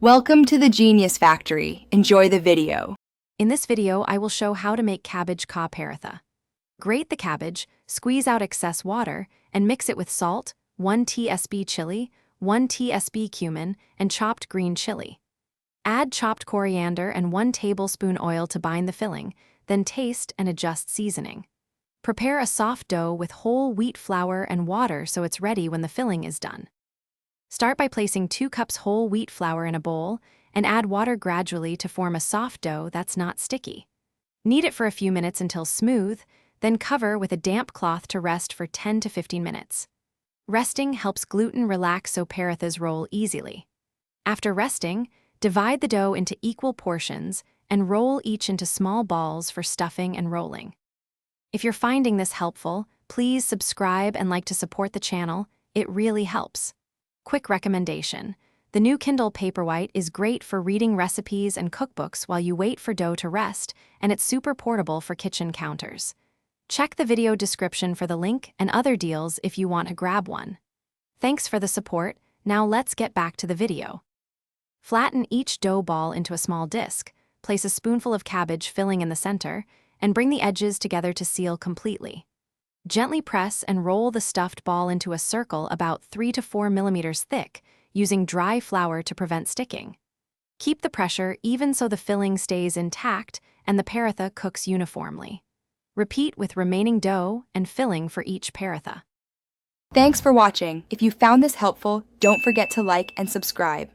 Welcome to the Genius Factory. Enjoy the video. In this video, I will show how to make cabbage ka paratha. Grate the cabbage, squeeze out excess water, and mix it with salt, 1 tsp chili, 1 tsp cumin, and chopped green chili. Add chopped coriander and 1 tablespoon oil to bind the filling, then taste and adjust seasoning. Prepare a soft dough with whole wheat flour and water so it's ready when the filling is done. Start by placing 2 cups whole wheat flour in a bowl and add water gradually to form a soft dough that's not sticky. Knead it for a few minutes until smooth, then cover with a damp cloth to rest for 10 to 15 minutes. Resting helps gluten relax so parathas roll easily. After resting, divide the dough into equal portions and roll each into small balls for stuffing and rolling. If you're finding this helpful, please subscribe and like to support the channel. It really helps. Quick recommendation: the new Kindle Paperwhite is great for reading recipes and cookbooks while you wait for dough to rest, and it's super portable for kitchen counters. Check the video description for the link and other deals if you want to grab one. Thanks for the support. Now let's get back to the video. Flatten each dough ball into a small disc, place a spoonful of cabbage filling in the center, and bring the edges together to seal completely. Gently press and roll the stuffed ball into a circle about 3 to 4 millimeters thick, using dry flour to prevent sticking. Keep the pressure even so the filling stays intact and the paratha cooks uniformly. Repeat with remaining dough and filling for each paratha. Thanks for watching. If you found this helpful, don't forget to like and subscribe.